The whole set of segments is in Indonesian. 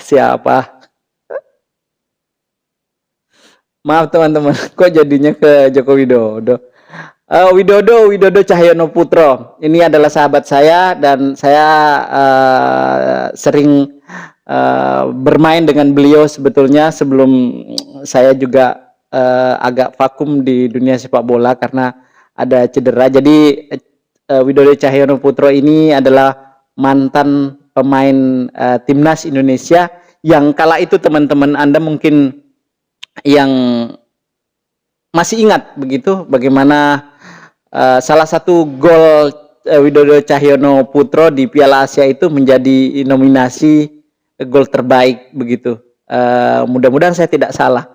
Siapa? Maaf teman-teman, kok jadinya ke Joko Widodo? Widodo Cahyono Putro. Ini adalah sahabat saya dan saya sering bermain dengan beliau sebetulnya sebelum saya juga agak vakum di dunia sepak bola karena ada cedera. Jadi Widodo Cahyono Putro ini adalah mantan pemain timnas Indonesia yang kala itu teman-teman Anda mungkin yang masih ingat begitu bagaimana salah satu gol Widodo Cahyono Putro di Piala Asia itu menjadi nominasi gol terbaik begitu. Mudah-mudahan saya tidak salah.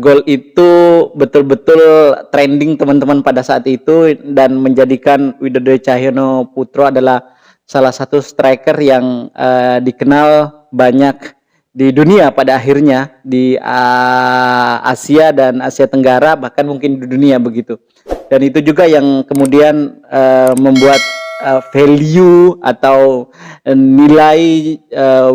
Gol itu betul-betul trending teman-teman pada saat itu dan menjadikan Widodo Cahyono Putro adalah salah satu striker yang dikenal banyak di dunia pada akhirnya di Asia dan Asia Tenggara bahkan mungkin di dunia begitu. Dan itu juga yang kemudian membuat value atau nilai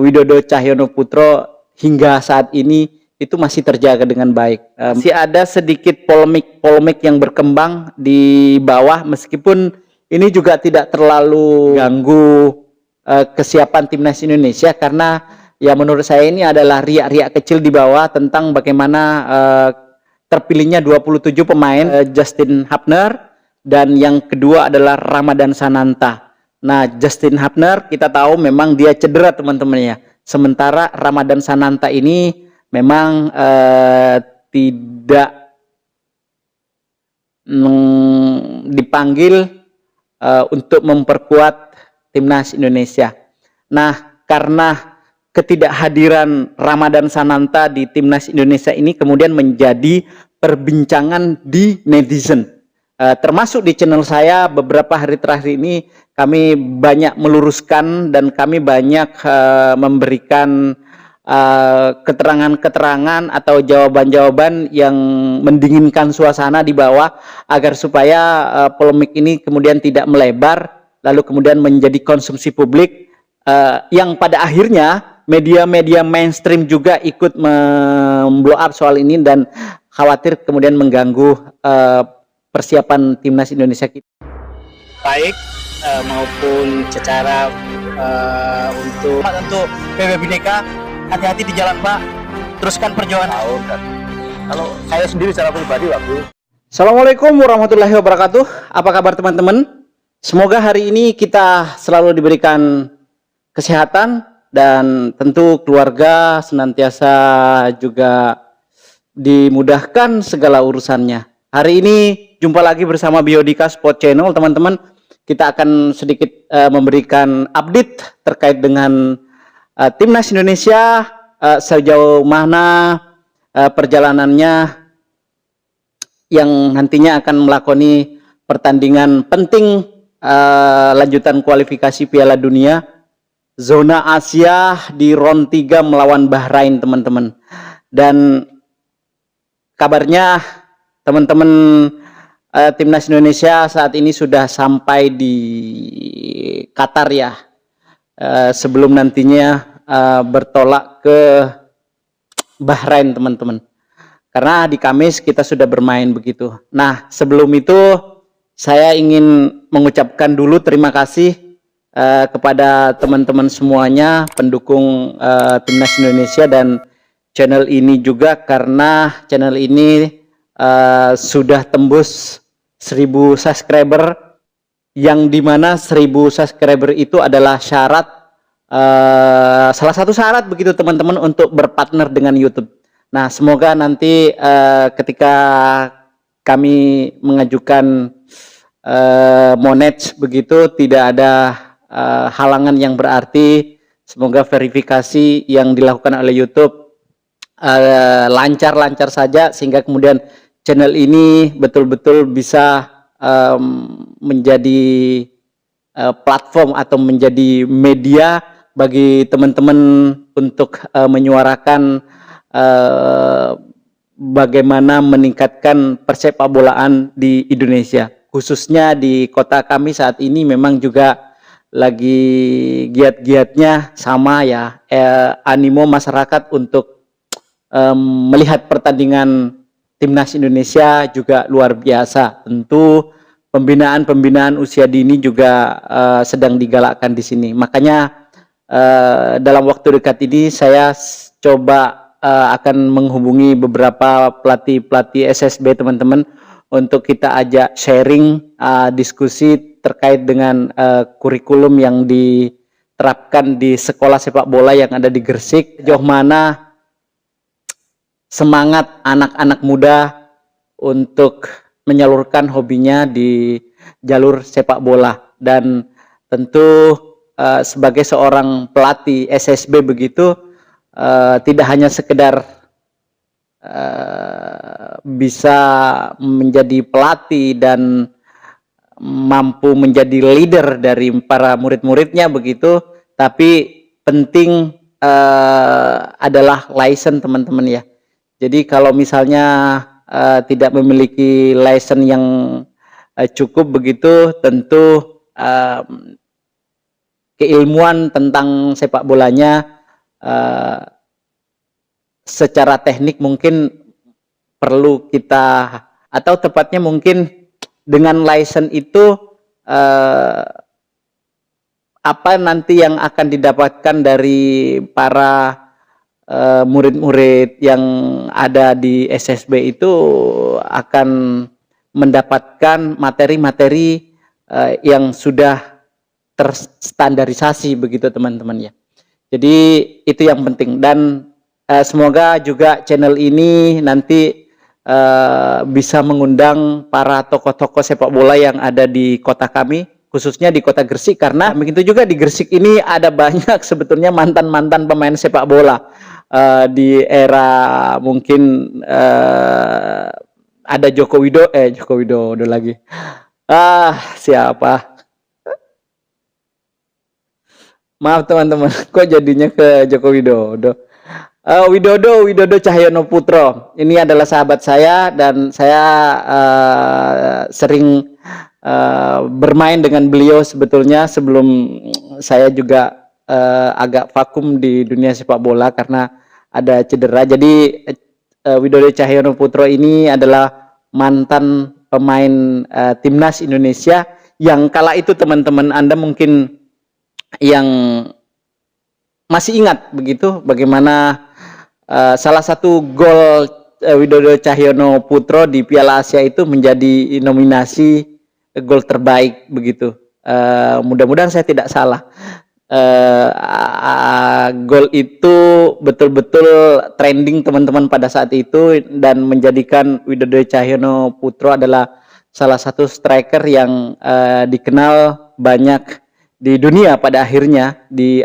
Widodo Cahyono Putro hingga saat ini itu masih terjaga dengan baik. Masih ada sedikit polemik yang berkembang di bawah meskipun ini juga tidak terlalu ganggu kesiapan timnas Indonesia karena ya menurut saya ini adalah riak-riak kecil di bawah tentang bagaimana terpilihnya 27 pemain Justin Hapner dan yang kedua adalah Ramadan Sananta. Nah, Justin Hapner kita tahu memang dia cedera teman-teman ya. Sementara Ramadan Sananta ini memang tidak dipanggil untuk memperkuat timnas Indonesia. Nah, karena ketidakhadiran Ramadan Sananta di timnas Indonesia ini kemudian menjadi perbincangan di netizen. Termasuk di channel saya beberapa hari terakhir ini kami banyak meluruskan dan kami banyak memberikan keterangan-keterangan atau jawaban-jawaban yang mendinginkan suasana di bawah agar supaya polemik ini kemudian tidak melebar lalu kemudian menjadi konsumsi publik yang pada akhirnya media-media mainstream juga ikut memblow up soal ini dan khawatir kemudian mengganggu persiapan timnas Indonesia kita. Baik maupun secara untuk PB Bhinneka, hati-hati di jalan Pak, teruskan perjuangan. Kalau saya sendiri secara pribadi waktu. Assalamualaikum warahmatullahi wabarakatuh. Apa kabar teman-teman? Semoga hari ini kita selalu diberikan kesehatan dan tentu keluarga senantiasa juga dimudahkan segala urusannya. Hari ini jumpa lagi bersama Biodika Sport Channel teman-teman. Kita akan sedikit memberikan update terkait dengan timnas Indonesia sejauh mana perjalanannya yang nantinya akan melakoni pertandingan penting lanjutan kualifikasi Piala Dunia zona Asia di round 3 melawan Bahrain teman-teman. Dan kabarnya teman-teman timnas Indonesia saat ini sudah sampai di Qatar ya, sebelum nantinya bertolak ke Bahrain teman-teman. Karena di Kamis kita sudah bermain begitu. Nah sebelum itu saya ingin mengucapkan dulu terima kasih kepada teman-teman semuanya pendukung timnas Indonesia dan channel ini juga karena channel ini sudah tembus 1000 subscriber yang dimana 1000 subscriber itu adalah syarat salah satu syarat begitu teman-teman untuk berpartner dengan YouTube. Nah semoga nanti ketika kami mengajukan monet begitu tidak ada halangan yang berarti. Semoga verifikasi yang dilakukan oleh YouTube lancar-lancar saja sehingga kemudian channel ini betul-betul bisa menjadi platform atau menjadi media bagi teman-teman untuk menyuarakan bagaimana meningkatkan persepakbolaan di Indonesia, khususnya di kota kami saat ini memang juga lagi giat-giatnya sama ya, animo masyarakat untuk melihat pertandingan timnas Indonesia juga luar biasa. Tentu pembinaan usia dini juga sedang digalakkan di sini. Makanya dalam waktu dekat ini saya coba akan menghubungi beberapa pelatih SSB teman-teman untuk kita ajak sharing diskusi terkait dengan kurikulum yang diterapkan di sekolah sepak bola yang ada di Gresik, sejauh mana semangat anak-anak muda untuk menyalurkan hobinya di jalur sepak bola. Dan tentu sebagai seorang pelatih SSB begitu, tidak hanya sekedar bisa menjadi pelatih dan mampu menjadi leader dari para murid-muridnya begitu, tapi penting adalah license teman-teman ya. Jadi kalau misalnya tidak memiliki license yang cukup begitu, tentu keilmuan tentang sepak bolanya secara teknik mungkin perlu kita, atau tepatnya mungkin dengan license itu apa nanti yang akan didapatkan dari para murid-murid yang ada di SSB itu akan mendapatkan materi-materi yang sudah terstandarisasi begitu teman-teman ya. Jadi itu yang penting, dan semoga juga channel ini nanti bisa mengundang para tokoh-tokoh sepak bola yang ada di kota kami, khususnya di kota Gresik, karena begitu juga di Gresik ini ada banyak sebetulnya mantan-mantan pemain sepak bola di era mungkin ada Joko Widodo lagi. Siapa? Maaf teman-teman, kok jadinya ke Joko Widodo. Widodo Cahyono Putro. Ini adalah sahabat saya dan saya sering bermain dengan beliau sebetulnya sebelum saya juga agak vakum di dunia sepak bola karena ada cedera. Jadi Widodo Cahyono Putro ini adalah mantan pemain timnas Indonesia yang kala itu teman-teman Anda mungkin yang masih ingat begitu bagaimana salah satu gol Widodo Cahyono Putro di Piala Asia itu menjadi nominasi gol terbaik begitu. Mudah-mudahan saya tidak salah. Gol itu betul-betul trending teman-teman pada saat itu dan menjadikan Widodo Cahyono Putro adalah salah satu striker yang dikenal banyak di dunia pada akhirnya, di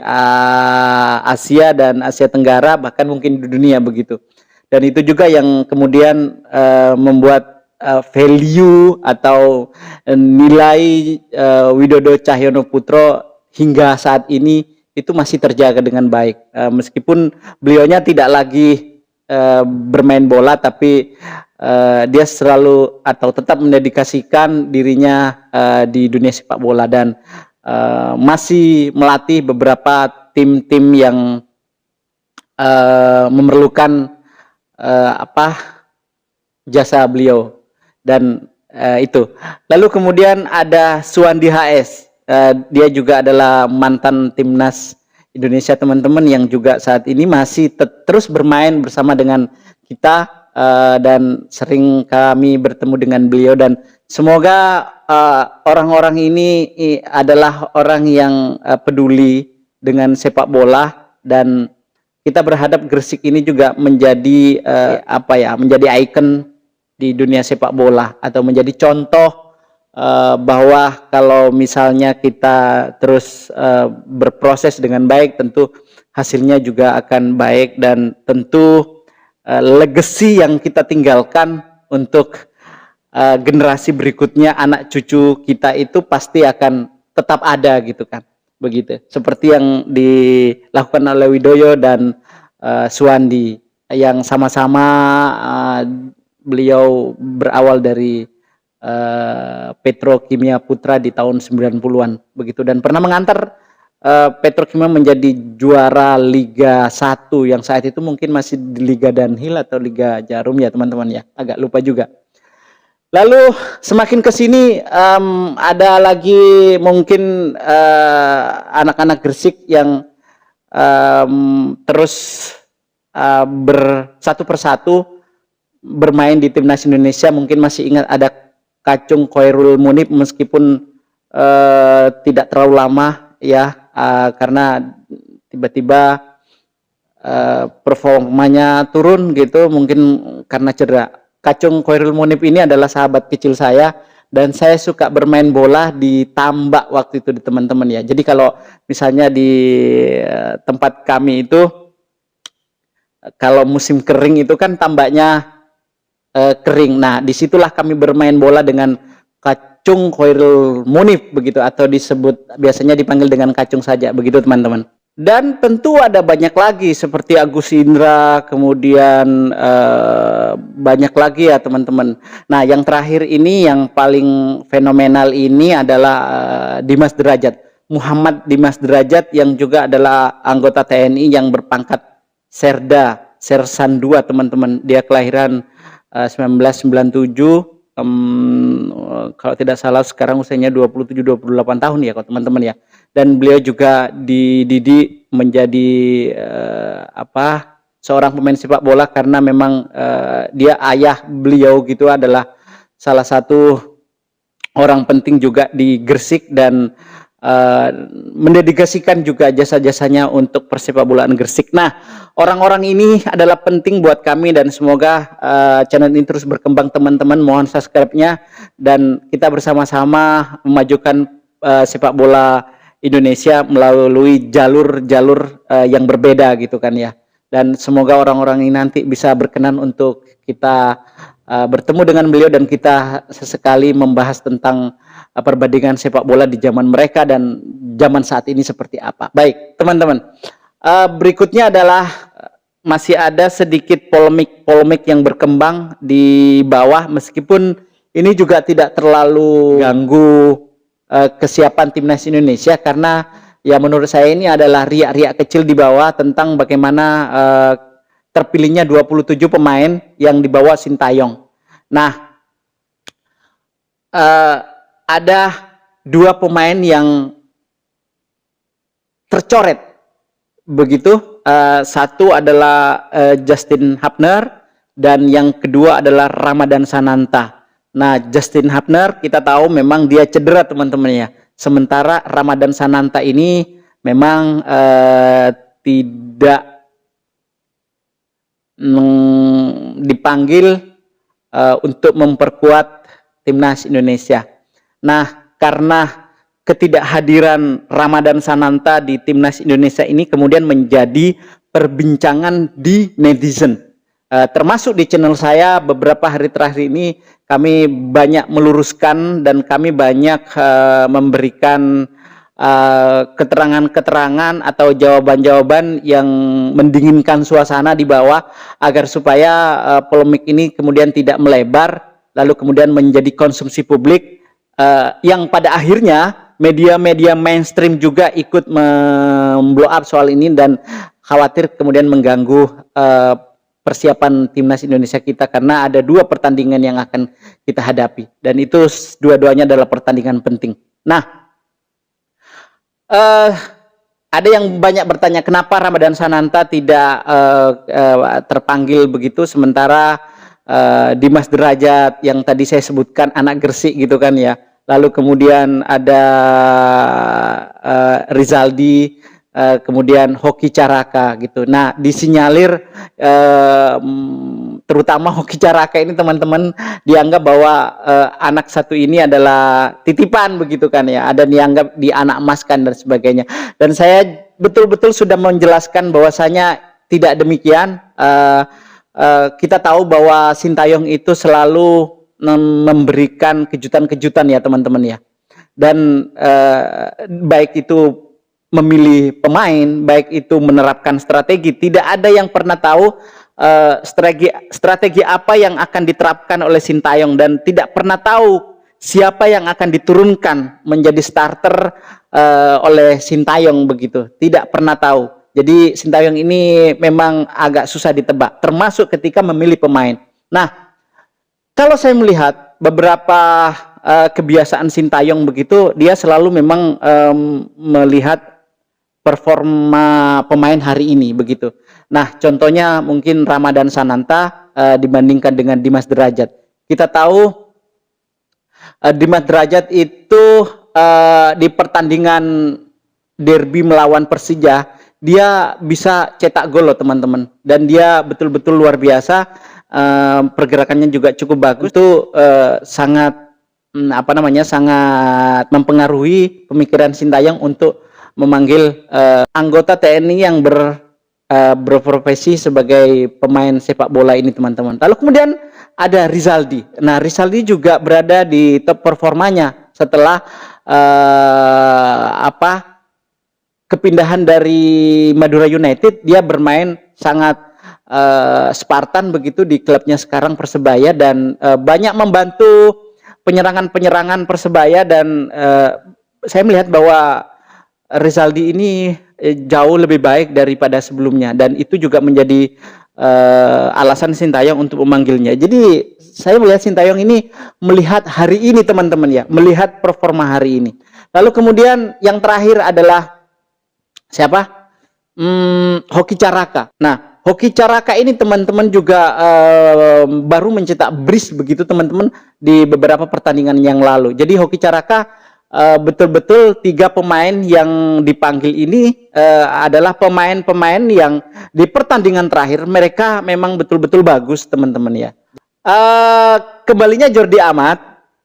Asia dan Asia Tenggara, bahkan mungkin di dunia begitu. Dan itu juga yang kemudian membuat value atau nilai Widodo Cahyono Putro hingga saat ini itu masih terjaga dengan baik. Meskipun beliaunya tidak lagi bermain bola, tapi dia selalu atau tetap mendedikasikan dirinya di dunia sepak bola dan masih melatih beberapa tim-tim yang memerlukan jasa beliau dan itu. Lalu kemudian ada Suwandi HS, dia juga adalah mantan timnas Indonesia teman-teman yang juga saat ini masih terus bermain bersama dengan kita dan sering kami bertemu dengan beliau, dan semoga orang-orang ini adalah orang yang peduli dengan sepak bola, dan kita berharap Gresik ini juga menjadi menjadi ikon di dunia sepak bola atau menjadi contoh bahwa kalau misalnya kita terus berproses dengan baik, tentu hasilnya juga akan baik, dan tentu legacy yang kita tinggalkan untuk generasi berikutnya, anak cucu kita itu pasti akan tetap ada gitu kan, begitu. Seperti yang dilakukan oleh Widodo dan Suwandi, yang sama-sama beliau berawal dari Petrokimia Putra di tahun 90-an begitu, dan pernah mengantar Petrokimia menjadi juara Liga 1 yang saat itu mungkin masih di Liga Danhil atau Liga Jarum ya teman-teman ya, agak lupa juga. Lalu semakin ke sini ada lagi mungkin anak-anak Gresik yang terus satu persatu bermain di timnas Indonesia. Mungkin masih ingat ada Kacung Khairul Munib, meskipun tidak terlalu lama ya, karena tiba-tiba performanya turun gitu, mungkin karena cedera. Kacung Khairul Munib ini adalah sahabat kecil saya, dan saya suka bermain bola di tambak waktu itu di teman-teman ya. Jadi kalau misalnya di tempat kami itu kalau musim kering itu kan tambaknya kering. Nah, disitulah kami bermain bola dengan Kacung Khairul Munib begitu, atau disebut biasanya dipanggil dengan Kacung saja begitu teman-teman. Dan tentu ada banyak lagi seperti Agus Indra, kemudian banyak lagi ya teman-teman. Nah, yang terakhir ini yang paling fenomenal ini adalah Dimas Derajat, Muhammad Dimas Derajat, yang juga adalah anggota TNI yang berpangkat Serda, Sersan 2 teman-teman. Dia kelahiran 1997, kalau tidak salah sekarang usianya 27-28 tahun ya teman-teman ya. Dan beliau juga dididik menjadi seorang pemain sepak bola, karena memang dia ayah beliau gitu adalah salah satu orang penting juga di Gresik, dan mendedikasikan juga jasa-jasanya untuk persepak bolaan Gresik. Nah, orang-orang ini adalah penting buat kami, dan semoga channel ini terus berkembang teman-teman. Mohon subscribe-nya, dan kita bersama-sama memajukan sepak bola Indonesia melalui jalur-jalur yang berbeda gitu kan ya. Dan semoga orang-orang ini nanti bisa berkenan untuk kita bertemu dengan beliau, dan kita sesekali membahas tentang perbandingan sepak bola di zaman mereka dan zaman saat ini seperti apa. Baik teman-teman, berikutnya adalah masih ada sedikit polemik yang berkembang di bawah, meskipun ini juga tidak terlalu ganggu kesiapan timnas Indonesia, karena ya menurut saya ini adalah riak-riak kecil di bawah tentang bagaimana terpilihnya 27 pemain yang dibawa Sintayong. Nah, ada 2 pemain yang tercoret begitu. Satu adalah Justin Hapner, dan yang kedua adalah Ramadan Sananta. Nah, Justin Hapner kita tahu memang dia cedera teman-teman ya. Sementara Ramadan Sananta ini memang tidak dipanggil untuk memperkuat timnas Indonesia. Nah, karena ketidakhadiran Ramadan Sananta di timnas Indonesia ini kemudian menjadi perbincangan di netizen. Termasuk di channel saya beberapa hari terakhir ini kami banyak meluruskan, dan kami banyak memberikan keterangan-keterangan atau jawaban-jawaban yang mendinginkan suasana di bawah, agar supaya polemik ini kemudian tidak melebar, lalu kemudian menjadi konsumsi publik, yang pada akhirnya media-media mainstream juga ikut memblow up soal ini, dan khawatir kemudian mengganggu persiapan timnas Indonesia kita, karena ada 2 pertandingan yang akan kita hadapi, dan itu dua-duanya adalah pertandingan penting. Nah, ada yang banyak bertanya kenapa Ramadan Sananta tidak terpanggil begitu, sementara Dimas Derajat yang tadi saya sebutkan anak Gresik gitu kan ya, lalu kemudian ada Rizaldi, kemudian Hoki Caraka gitu. Nah, disinyalir terutama Hoki Caraka ini teman-teman dianggap bahwa anak satu ini adalah titipan begitu kan ya, ada dianggap di anak emaskan dan sebagainya. Dan saya betul-betul sudah menjelaskan bahwasanya tidak demikian. Kita tahu bahwa Sintayong itu selalu memberikan kejutan-kejutan ya teman-teman ya. Dan baik itu memilih pemain, baik itu menerapkan strategi, tidak ada yang pernah tahu strategi apa yang akan diterapkan oleh Sintayong, dan tidak pernah tahu siapa yang akan diturunkan menjadi starter oleh Sintayong begitu. Tidak pernah tahu. Jadi Sintayong ini memang agak susah ditebak, termasuk ketika memilih pemain. Nah, kalau saya melihat beberapa kebiasaan Sintayong begitu, dia selalu memang melihat performa pemain hari ini begitu. Nah, contohnya mungkin Ramadan Sananta dibandingkan dengan Dimas Derajat. Kita tahu Dimas Derajat itu di pertandingan derby melawan Persija, dia bisa cetak gol loh teman-teman, dan dia betul-betul luar biasa. Pergerakannya juga cukup bagus. Itu sangat sangat mempengaruhi pemikiran Sintayong untuk memanggil anggota TNI yang berprofesi sebagai pemain sepak bola ini teman-teman. Lalu kemudian ada Rizaldi. Nah, Rizaldi juga berada di top performanya setelah kepindahan dari Madura United. Dia bermain sangat Spartan begitu di klubnya sekarang Persebaya, dan banyak membantu penyerangan-penyerangan Persebaya, dan saya melihat bahwa Rizaldi ini jauh lebih baik daripada sebelumnya, dan itu juga menjadi alasan Sintayong untuk memanggilnya. Jadi saya melihat Sintayong ini melihat hari ini teman-teman ya, melihat performa hari ini. Lalu kemudian yang terakhir adalah siapa? Hoki Caraka. Nah, Hoki Caraka ini teman-teman juga baru mencetak brace begitu teman-teman di beberapa pertandingan yang lalu. Jadi Hoki Caraka betul-betul 3 pemain yang dipanggil ini adalah pemain-pemain yang di pertandingan terakhir mereka memang betul-betul bagus teman-teman ya. Kembalinya Jordi Amat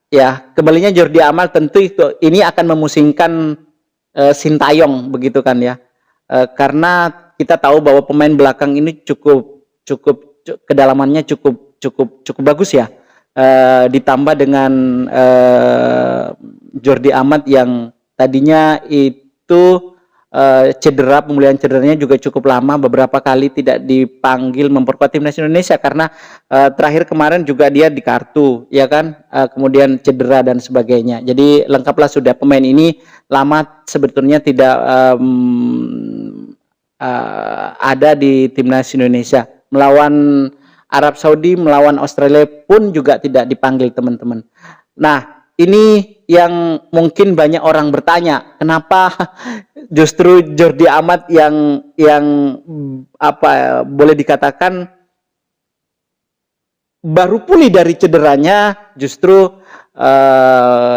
ya, kembalinya Jordi Amat tentu ini akan memusingkan Sintayong begitu kan ya, karena kita tahu bahwa pemain belakang ini cukup kedalamannya cukup bagus ya. Ditambah dengan Jordi Amat yang tadinya itu cedera, pemulihan cederanya juga cukup lama, beberapa kali tidak dipanggil memperkuat timnas Indonesia karena terakhir kemarin juga dia di kartu ya kan, kemudian cedera dan sebagainya. Jadi lengkaplah sudah pemain ini lama sebetulnya tidak ada di timnas Indonesia. Melawan Arab Saudi, melawan Australia pun juga tidak dipanggil teman-teman. Nah, ini yang mungkin banyak orang bertanya, kenapa justru Jordi Amat yang boleh dikatakan baru pulih dari cederanya justru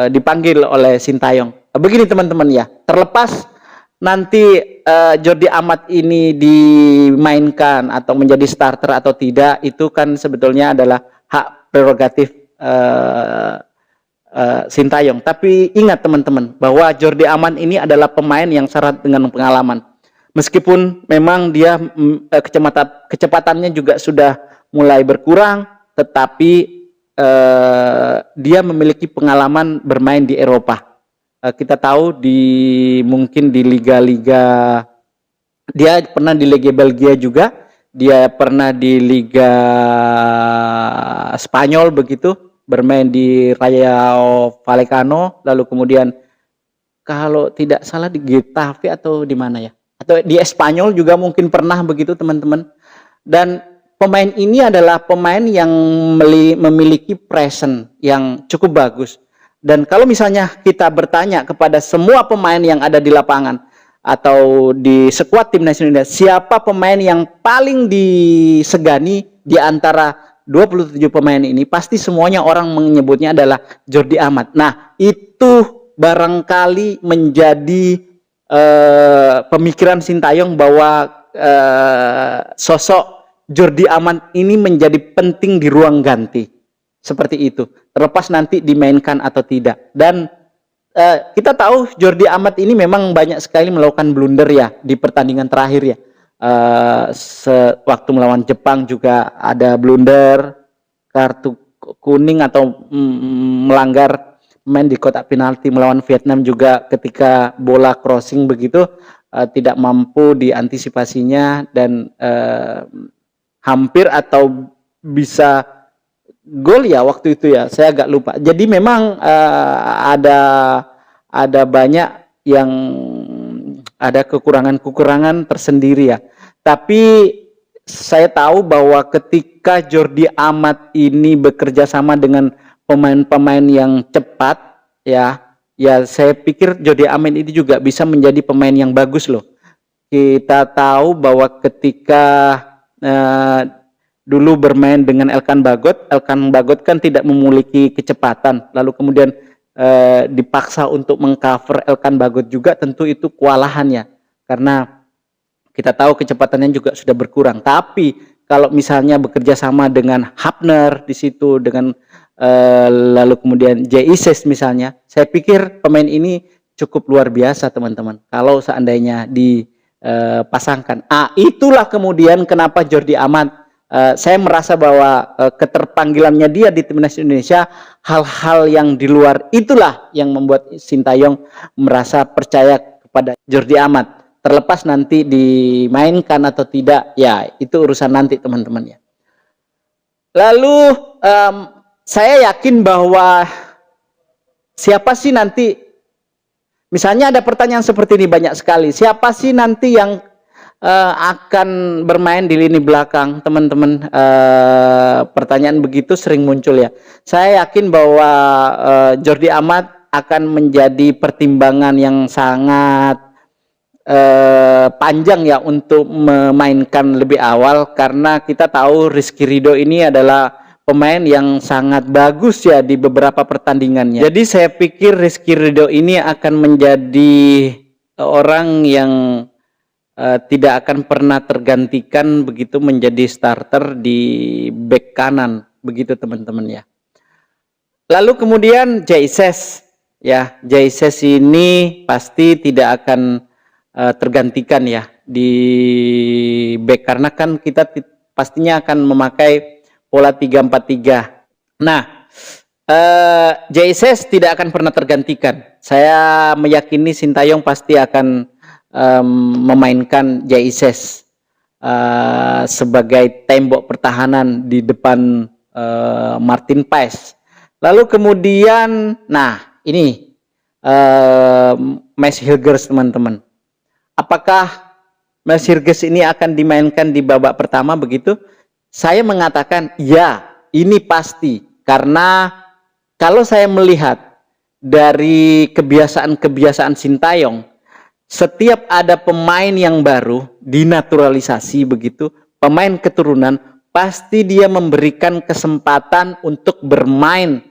dipanggil oleh Sintayong. Begini teman-teman ya, terlepas nanti Jordi Amat ini dimainkan atau menjadi starter atau tidak, itu kan sebetulnya adalah hak prerogatif Sintayong. Tapi ingat teman-teman bahwa Jordi Amat ini adalah pemain yang syarat dengan pengalaman. Meskipun memang dia kecepatannya juga sudah mulai berkurang, tetapi dia memiliki pengalaman bermain di Eropa. Kita tahu mungkin di liga-liga, dia pernah di Liga Belgia juga, dia pernah di Liga Spanyol begitu, bermain di Rayo Vallecano, lalu kemudian kalau tidak salah di Getafe atau di mana ya, atau di Espanyol juga mungkin pernah begitu teman-teman. Dan pemain ini adalah pemain yang memiliki presence yang cukup bagus. Dan kalau misalnya kita bertanya kepada semua pemain yang ada di lapangan atau di skuad timnas Indonesia, siapa pemain yang paling disegani di antara 27 pemain ini, pasti semuanya orang menyebutnya adalah Jordi Amat. Nah, itu barangkali menjadi pemikiran Sintayong bahwa sosok Jordi Amat ini menjadi penting di ruang ganti. Seperti itu, terlepas nanti dimainkan atau tidak. Dan kita tahu Jordi Amat ini memang banyak sekali melakukan blunder ya di pertandingan terakhir ya. Waktu melawan Jepang juga ada blunder, kartu kuning atau melanggar main di kotak penalti. Melawan Vietnam juga ketika bola crossing begitu tidak mampu diantisipasinya, dan hampir atau bisa gol ya waktu itu ya, saya agak lupa. Jadi memang ada banyak yang ada kekurangan-kekurangan tersendiri ya. Tapi saya tahu bahwa ketika Jordi Amat ini bekerja sama dengan pemain-pemain yang cepat ya, ya saya pikir Jordi Amat ini juga bisa menjadi pemain yang bagus loh. Kita tahu bahwa ketika dulu bermain dengan Elkan Bagot kan tidak memiliki kecepatan, lalu kemudian dipaksa untuk mengcover Elkan Bagot juga, tentu itu kewalahan ya, karena kita tahu kecepatannya juga sudah berkurang. Tapi kalau misalnya bekerja sama dengan Hapner di situ, dengan lalu kemudian JISES misalnya, saya pikir pemain ini cukup luar biasa teman-teman. Kalau seandainya dipasangkan, itulah kemudian kenapa Jordi Amat, saya merasa bahwa keterpanggilannya dia di timnas Indonesia, hal-hal yang di luar itulah yang membuat Sintayong merasa percaya kepada Jordi Amat. Terlepas nanti dimainkan atau tidak, ya itu urusan nanti teman-teman ya. Lalu saya yakin bahwa siapa sih nanti, misalnya ada pertanyaan seperti ini banyak sekali, siapa sih nanti yang akan bermain di lini belakang, teman-teman? Pertanyaan begitu sering muncul ya. Saya yakin bahwa Jordi Amat akan menjadi pertimbangan yang sangat panjang ya untuk memainkan lebih awal, karena kita tahu Rizky Ridho ini adalah pemain yang sangat bagus ya di beberapa pertandingannya. Jadi saya pikir Rizky Ridho ini akan menjadi orang yang tidak akan pernah tergantikan begitu menjadi starter di bek kanan begitu teman-teman ya. Lalu kemudian JISES ya, JISES ini pasti tidak akan tergantikan ya di back, karena kan kita pastinya akan memakai pola 3-4-3. Nah, JISES tidak akan pernah tergantikan. Saya meyakini Sintayong pasti akan memainkan JISES sebagai tembok pertahanan di depan Martin Paes. Lalu kemudian, nah ini Mads Hilgers teman-teman. Apakah Mads Hilgers ini akan dimainkan di babak pertama begitu? Saya mengatakan ya, ini pasti. Karena kalau saya melihat dari kebiasaan-kebiasaan Sintayong, setiap ada pemain yang baru dinaturalisasi begitu, pemain keturunan, pasti dia memberikan kesempatan untuk bermain.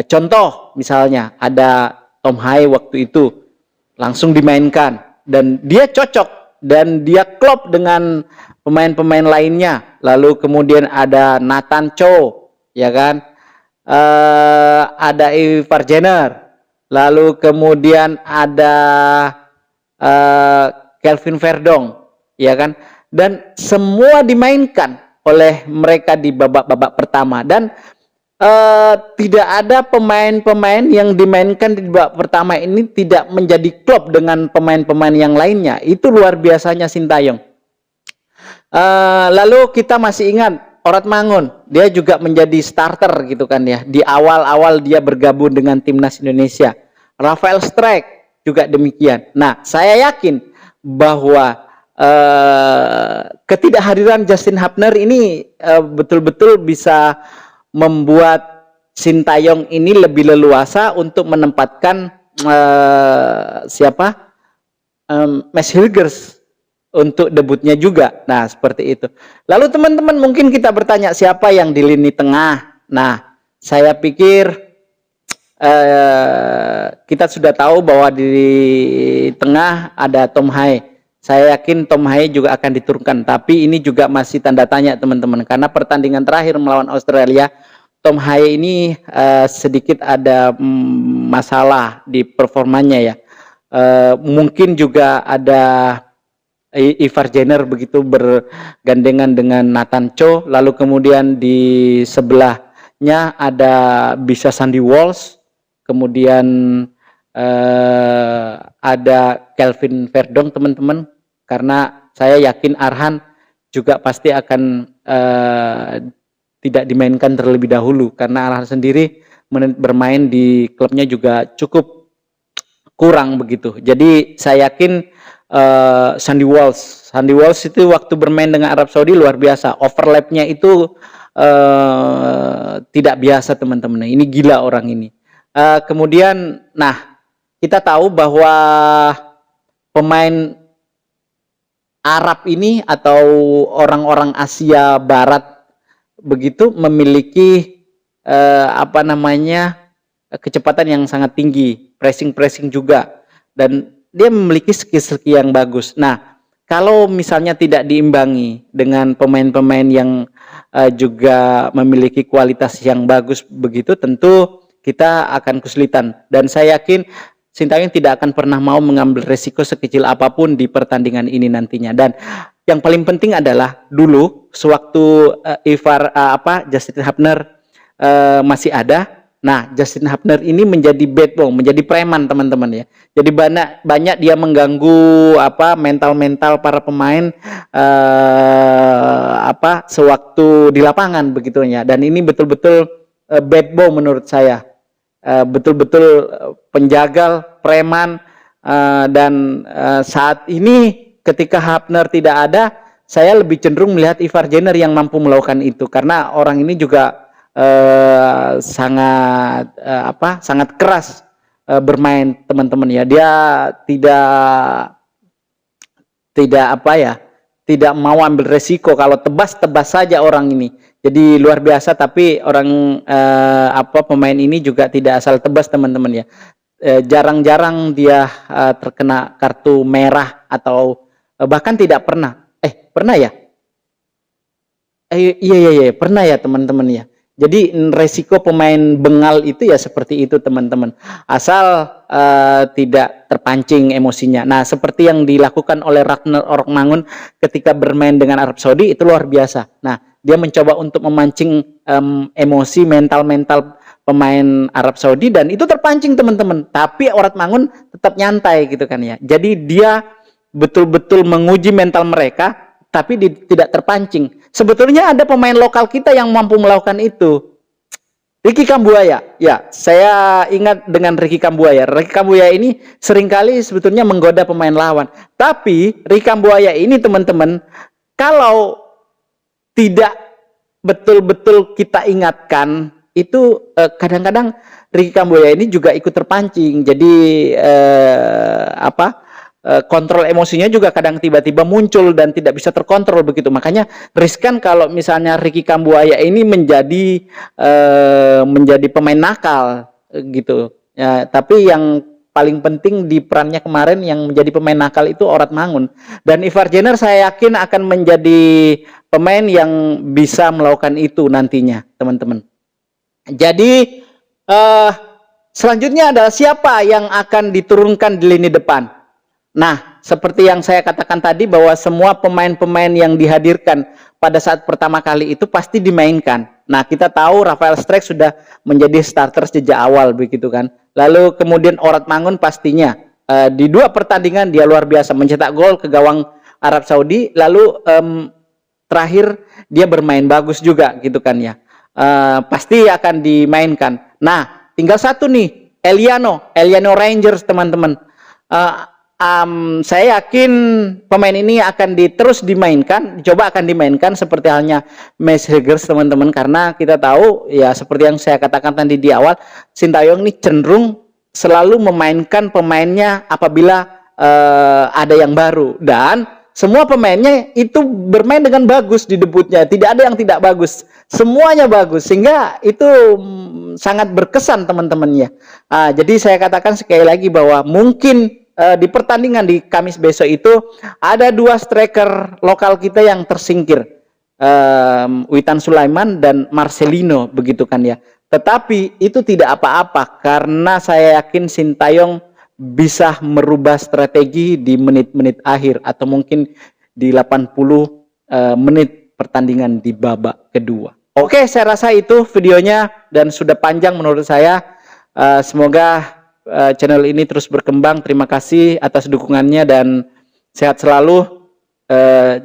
Contoh misalnya ada Tom Haye waktu itu langsung dimainkan dan dia cocok dan dia klop dengan pemain-pemain lainnya. Lalu kemudian ada Nathan Cho, ya kan, ada Ivar Jenner, lalu kemudian ada Kelvin Verdong, ya kan, dan semua dimainkan oleh mereka di babak-babak pertama, dan tidak ada pemain-pemain yang dimainkan di babak pertama ini tidak menjadi klop dengan pemain-pemain yang lainnya. Itu luar biasanya Sintayong. Lalu kita masih ingat Orat Mangun, dia juga menjadi starter gitu kan ya, di awal-awal dia bergabung dengan timnas Indonesia. Rafael Strijk juga demikian. Nah, saya yakin bahwa ketidakhadiran Justin Hapner ini betul-betul bisa membuat Sintayong ini lebih leluasa untuk menempatkan Mads Hilgers untuk debutnya juga. Nah, seperti itu. Lalu teman-teman mungkin kita bertanya siapa yang di lini tengah. Nah, saya pikir kita sudah tahu bahwa di tengah ada Tom Haye. Saya yakin Tom Haye juga akan diturunkan, tapi ini juga masih tanda tanya teman-teman, karena pertandingan terakhir melawan Australia, Tom Haye ini sedikit ada masalah di performanya ya. Mungkin juga ada Ivar Jenner begitu bergandengan dengan Nathan Cho, lalu kemudian di sebelahnya ada bisa Sandy Walsh, kemudian ada Kelvin Verdong teman-teman, karena saya yakin Arhan juga pasti akan tidak dimainkan terlebih dahulu karena Al Ahly sendiri menit bermain di klubnya juga cukup kurang begitu. Jadi saya yakin Sandy Walsh itu waktu bermain dengan Arab Saudi luar biasa. Overlapnya itu tidak biasa teman-teman. Ini gila orang ini. Kemudian, nah kita tahu bahwa pemain Arab ini atau orang-orang Asia Barat begitu memiliki kecepatan yang sangat tinggi, pressing juga, dan dia memiliki skill-skill yang bagus. Nah, kalau misalnya tidak diimbangi dengan pemain-pemain yang juga memiliki kualitas yang bagus begitu, tentu kita akan kesulitan. Dan saya yakin Sintayong tidak akan pernah mau mengambil resiko sekecil apapun di pertandingan ini nantinya. Dan yang paling penting adalah dulu sewaktu Justin Hubner masih ada. Nah, Justin Hubner ini menjadi backbone, menjadi preman teman-teman ya. Jadi banyak dia mengganggu mental para pemain sewaktu di lapangan begitunya. Dan ini betul-betul backbone menurut saya. Betul-betul penjagal, preman, dan saat ini ketika Hubner tidak ada, saya lebih cenderung melihat Ivar Jenner yang mampu melakukan itu karena orang ini juga sangat keras bermain teman-teman ya. Dia tidak mau ambil resiko. Kalau tebas saja orang ini. Jadi luar biasa, tapi orang pemain ini juga tidak asal tebas teman-teman ya. Jarang-jarang dia terkena kartu merah atau bahkan tidak pernah. Pernah ya? Iya, pernah ya teman-teman ya. Jadi resiko pemain bengal itu ya seperti itu teman-teman. Asal tidak terpancing emosinya. Nah, seperti yang dilakukan oleh Ragnar Orkmangun ketika bermain dengan Arab Saudi itu luar biasa. Nah, dia mencoba untuk memancing emosi mental pemain Arab Saudi dan itu terpancing teman-teman. Tapi Orkmangun tetap nyantai gitu kan ya. Jadi dia betul-betul menguji mental mereka tapi tidak terpancing. Sebetulnya ada pemain lokal kita yang mampu melakukan itu. Ricky Kambuaya. Ya, saya ingat dengan Ricky Kambuaya. Ricky Kambuaya ini seringkali sebetulnya menggoda pemain lawan. Tapi Ricky Kambuaya ini teman-teman, kalau tidak betul-betul kita ingatkan, itu kadang-kadang Ricky Kambuaya ini juga ikut terpancing. Jadi kontrol emosinya juga kadang tiba-tiba muncul dan tidak bisa terkontrol begitu. Makanya riskan kalau misalnya Ricky Kambuaya ini menjadi pemain nakal gitu. Ya, tapi yang paling penting di perannya kemarin yang menjadi pemain nakal itu Orkmangun. Dan Ivar Jenner saya yakin akan menjadi pemain yang bisa melakukan itu nantinya, teman-teman. Jadi selanjutnya adalah siapa yang akan diturunkan di lini depan. Nah, seperti yang saya katakan tadi bahwa semua pemain-pemain yang dihadirkan pada saat pertama kali itu pasti dimainkan. Nah, kita tahu Rafael Struijk sudah menjadi starter sejak awal begitu kan. Lalu kemudian Orkmangun pastinya di 2 pertandingan dia luar biasa mencetak gol ke gawang Arab Saudi. Lalu terakhir dia bermain bagus juga gitu kan ya. Pasti akan dimainkan. Nah, tinggal satu nih, Eliano Rangers teman-teman. Saya yakin pemain ini akan terus dimainkan, coba akan dimainkan seperti halnya Max Hegers teman-teman, karena kita tahu ya seperti yang saya katakan tadi di awal, Sintayong ini cenderung selalu memainkan pemainnya apabila ada yang baru dan semua pemainnya itu bermain dengan bagus di debutnya, tidak ada yang tidak bagus, semuanya bagus sehingga itu sangat berkesan teman-temannya. Jadi saya katakan sekali lagi bahwa mungkin di pertandingan di Kamis besok itu ada 2 striker lokal kita yang tersingkir, Witan Sulaiman dan Marcelino begitu kan ya. Tetapi itu tidak apa-apa karena saya yakin Sintayong bisa merubah strategi di menit-menit akhir atau mungkin di 80 menit pertandingan di babak kedua. Oke, saya rasa itu videonya dan sudah panjang menurut saya. Semoga channel ini terus berkembang. Terima kasih atas dukungannya dan sehat selalu.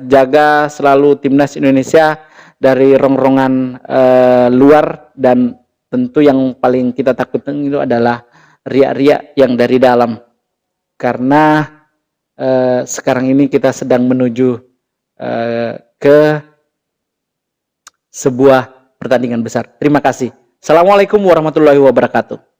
Jaga selalu timnas Indonesia dari rongrongan luar, dan tentu yang paling kita takutkan itu adalah riak-riak yang dari dalam, karena sekarang ini kita sedang menuju ke sebuah pertandingan besar. Terima kasih. Assalamualaikum warahmatullahi wabarakatuh.